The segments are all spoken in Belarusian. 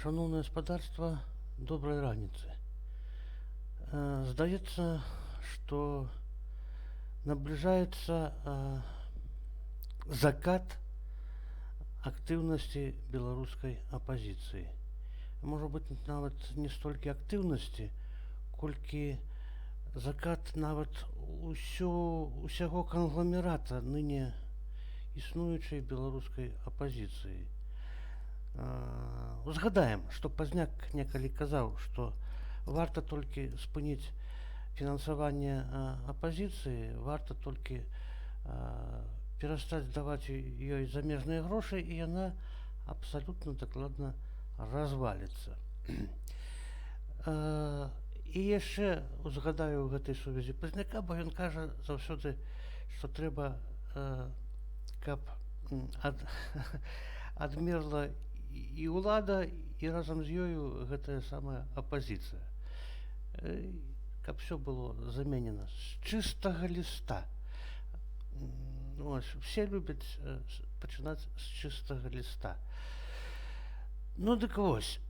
Шановне господарство, доброй раницы. Здаецца, что наближается закат активности белорусской оппозиции. Может быть, нават не столько активности, колькі закат нават усяго конгломерата ныне існуючай беларускай оппозиции. Узгадаем, што Пазняк некалі казаў, што варта толькі спыніць фінансаванне апазіцыі, варта толькі перастаць даваць ёй замежныя грошы, і яна абсалютна дакладна разваліцца. І яшчэ узгадаю ў гэтай сувязі Пазняка, бо ён кажа заўсёды, што трэба, каб адмерла і ўлада, і разам з ёю гэтая самая апазіцыя. Каб все было заменена з чыстага ліста. Все любяць пачынаць з чыстага ліста. Ну дык вось,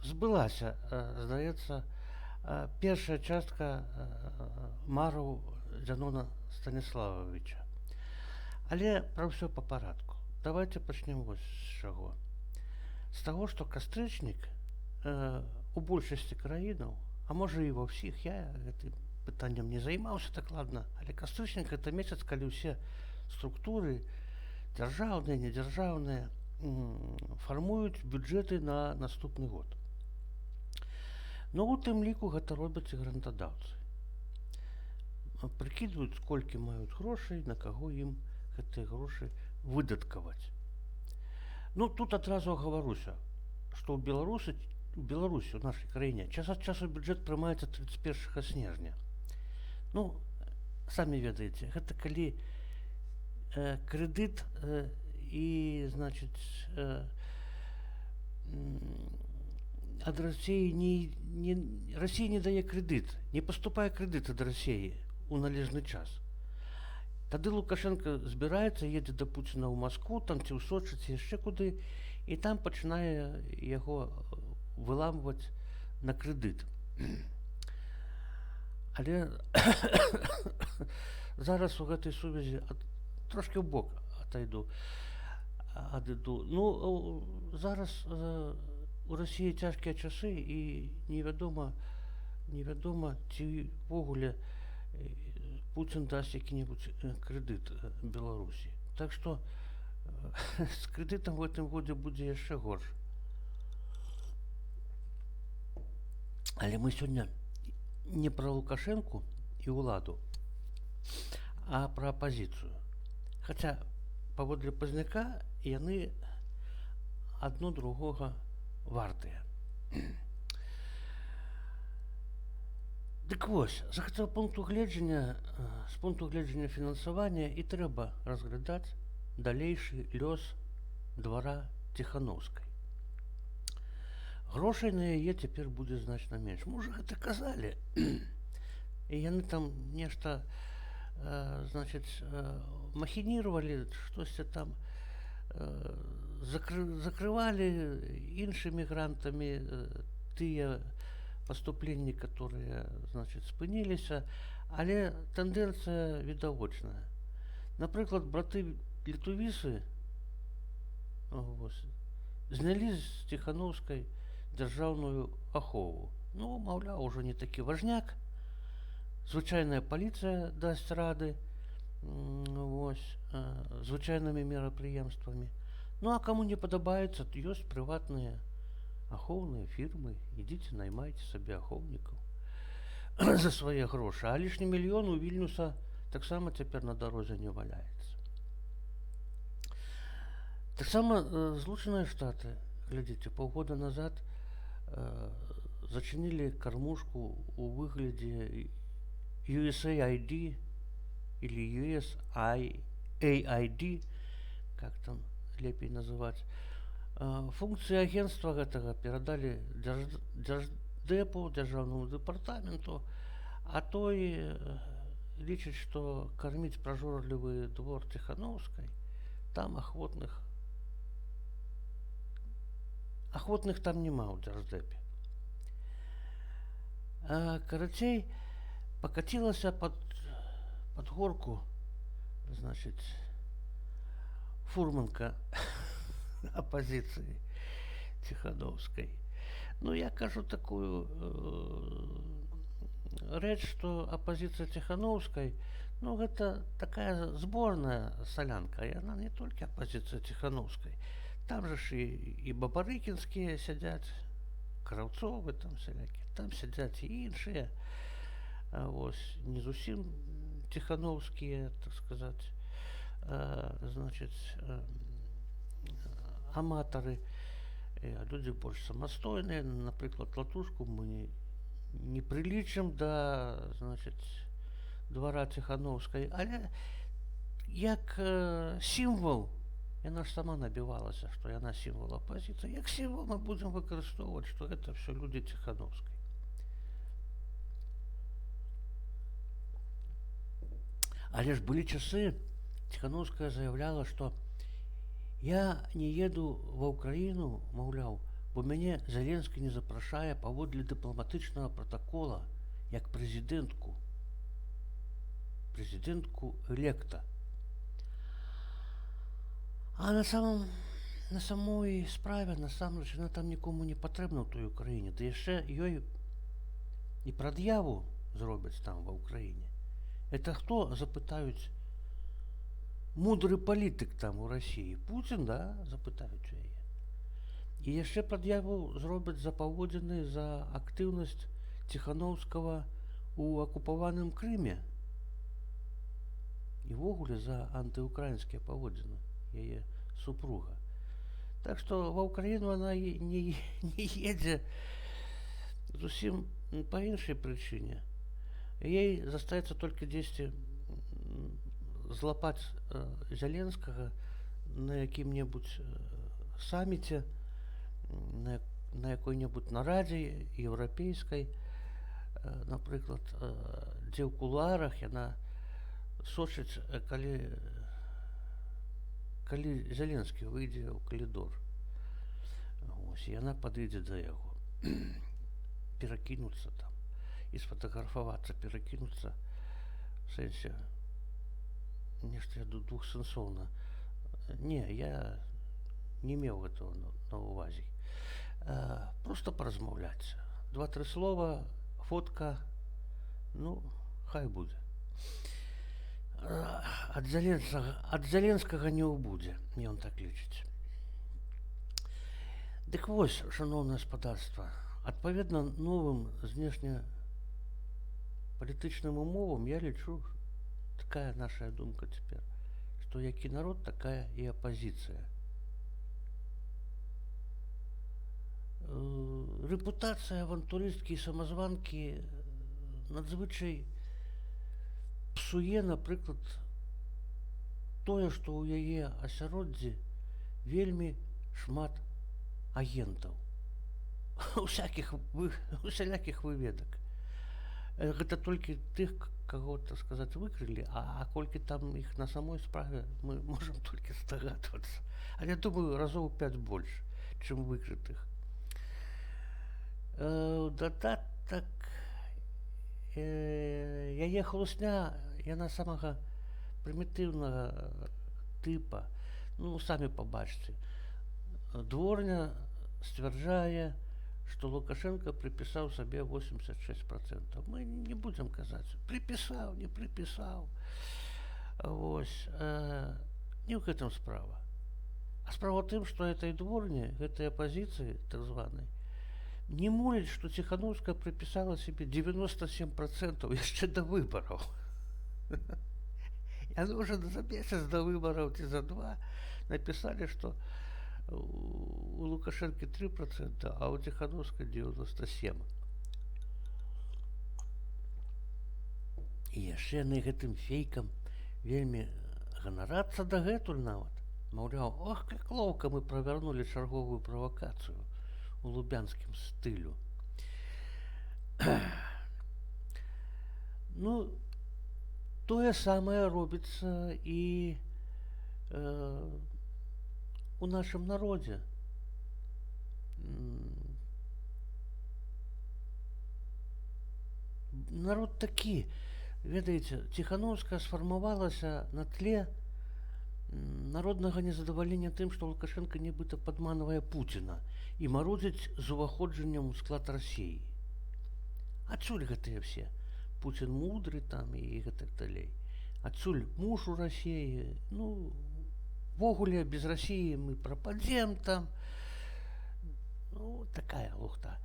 збылася, здаецца, першая частка мараў Зянона Станіславовича. Але пра ўсё па парадку. Давайте пачнем вось з чаго. З таго, што кастрычнік у большасці краінаў, а можа і ва ўсіх, я гэтым пытаннем не займаўся дакладна, але кастрычнік гэта месяц, калі ўсе структуры дзяржаўныя, недзяржаўныя фармуюць бюджэты на наступны год. Ну, у тым ліку гэта робяць і грантадаўцы. Прыкідваюць, колькі маюць грошай, на каго ім гэтыя грошы выдаткаваць. Ну, тут адразу агаwaruся, што ў Беларусі, у нашай краіне, час ад часу бюджэт прымаецца 31 снежня. Ну, самі ведаеце, гэта калі крэдыт і, значыць, ад Расіі Расія не дае крэдыт, не паступае крэдыт ад Расіі у належны час. Тады Лукашенко збіраецца, едзе да Пуціна ў Маскву, там ці ў Сочы, ці яшчэ куды, і там пачынае яго выламваць на крэдыт. Але зараз у гэтай сувязі трошки ў бок адыду. Ну, зараз у Расіі цяжкія часы, і невядома, ці ўвогуле Путин даст які-нибудь кредит Беларуси. Так что с кредитом в этом году будет еще горше. Але мы сегодня не про Лукашенко и уладу, а про оппозицию. Хотя паводле Пазняка яны одно другого вартыя. Дык вось, з гэтага пункту гледжання, з пункту гледжання фінансавання і трэба разглядаць далейшы лёс двара Ціхановскай. Грошай на яе цяпер будзе значна менш. Мы ўжо гэта казалі. І яны там нешта, значыць, махінировали, штосьці там закрывалі іншымі грантамі тыя поступленні, которые, значит, спыніліся, але тэндэнцыя відавочная. Напрыклад, браты літувісы знялі з Ціхановскай дзяржаўную ахову. Ну, маўляў, ужо не такі важняк, звычайная паліцыя дасць рады звычайнымі мерапрыемствамі. Ну, а каму не падабаецца, ёсць прыватныя ахоўныя фірмы, ідзіце, наймайце сабе ахоўнікаў за свае грошы. А лішні мільён у Вільнюса таксама цяпер на дарозе не валяецца. Таксама Злучаныя Штаты, глядзіце, паўгода назад зачынілі кармушку у выглядзе USAID или USAID, как там лепей называць. Функцыі агентства гэтага перадалі Дзярждэпу, дзяржаўнаму дэпартаменту, а той лічыць, што карміць пражорлівы двор Ціхановскай там ахвотных ахвотных там няма ў дзярждэпе. Карацей, покатилася под горку, значит, фурманка оппозиции Тихановской. Ну, я кажу такую речь, что оппозиция Тихановской, ну, это такая сборная солянка, и она не только оппозиция Тихановской. Там же и Бабарыкинские сидят, Кравцовы там всякие, там сидят и іншие, ось, не зусім тихановские, так сказать, значит, аматоры, люди больше самостойные. Например, Латушку мы не прилічым до, значит, двора Тихановской, але як символ, яна ж сама набивалася, что яна символ оппозиции, як символ мы будем выкарыстоўваць, что это все люди Тихановской. Але ж были часы, Тихановская заявляла, что я не еду в Украину, маўляў, бо мяне Зеленскі не запрашае паводле дыпламатычнага протокола, як прэзідэнтку электа. А на самой справе, насамрэч, яна там нікому не патрэбна ў той Украіне, ды яшчэ ёй і прад'яву зробяць там ва Украіне. Это кто, запытаюць, мудрый политик там у России? Путин, да, запытаюць яе. И яшчэ прад'яву зробяць за паводзіны, за актыўнасць Тихановского у акупаваным Крыме. И ввогуле за антиукраинские паводзіны яе супруга. Так что в Украину она не едзе зусім по іншай причине. Ей застаецца только 10 злапаць Зеленскага на якім-небудзь самміце, на якой-небудзь нарадзе еўрапейскай, напрыклад, дзе ў кулуарах яна сочыць, калі Зеленскі выйдзе ў калідор. Ось, і яна падыдзе да яго, перакінуцца там и сфотографоваться, перекинуться, в сенсе, нечто двухсенсовно. Не, я не имел этого на увазе. Просто поразмовлять. 2-3 слова, фотка, ну, хай будет. От Зеленского не убудзе, мне он так лічыць. Дык вось, шановное господарство, адпаведна новым знешнепалітычным умовам, я лічу, такая наша думка цяпер, што які народ, такая і апозіцыя. Рэпутацыя авантурысткі і самазванкі надзвычай псуе, напрыклад, тое, што ў яе асяроддзі вельмі шмат агентаў, усялякіх выведак. Гэта толькі тых, каго, так сказаць, выкрылі, а колькі там іх на самой справе, мы можам толькі здагадвацца. Але, думаю, разоў 5 больш, чым выкрытых. Дадатак, яе хлусня, яна самага прымітыўнага тыпа. Ну, самі пабачце. Дворня сцвярджае, что Лукашенко приписал себе 86%. Мы не будем казать, приписал, не приписал. Вось. Не в этом справа. А справа в том, что этой дворне, этой оппозиции, так званой, не молит, что Тихановская приписала себе 97% еще до выборов. И она уже за месяц до выборов, за 2, написали, что у Лукашенко 3%, а у Тихановской 97%. І яшчэ яны гэтым фейкам вельмі ганарацца дагэтуль нават. Маўляў, ох, как ловко мы правернули чарговую правакацыю у лубянскім стылю. Ну, тое самае робіцца і у нашем народе. народ такі, ведаеце, Ціханаўская сфармавалася на тле народнага незадавалення тым, што Лукашенко нібыта падманвае Пуціна і марудзіць з уваходжанням у склад Расіі. Адсюль гэтыя все. Пуцін мудры там і гэтак далей. Адсюль муж у Расіі. Ну, ввогуле, без Расіі мы прападзем там. Ну, такая лухта.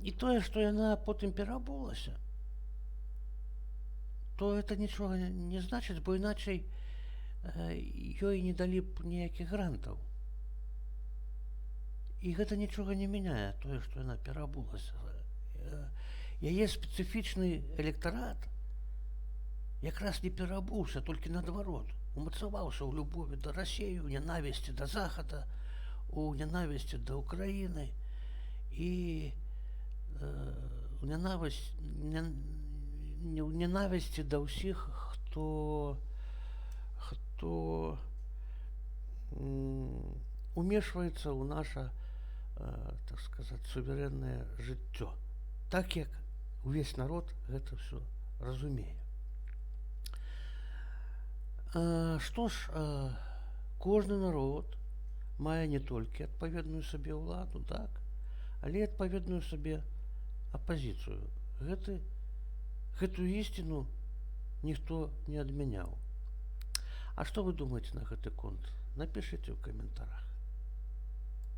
І тое, што яна потым перабулася, то это нічога не значыць, бо іначай ёй не далі б ніякіх грантаў. І гэта нічога не мяняе, тое, што яна перабулася. Яе спецыфічны электарат якраз не перабуўся, толькі наадварот. Умацаваўся ў любові да Расіі, у нянавісці да Захада, у нянавісці да Украіны і у ненавісці да ўсіх, хто умешваецца ў наша, так сказаць, суверэннае жыццё. Так як увесь народ гэта ўсё разумее. Што ж, кожны народ мае не толькі адпаведную сабе ўладу, так, але адпаведную сабе апазіцыю. Гэтую ісціну ніхто не адмяняў. А што вы думаеце на гэты конт? Напішыце ў каментарах.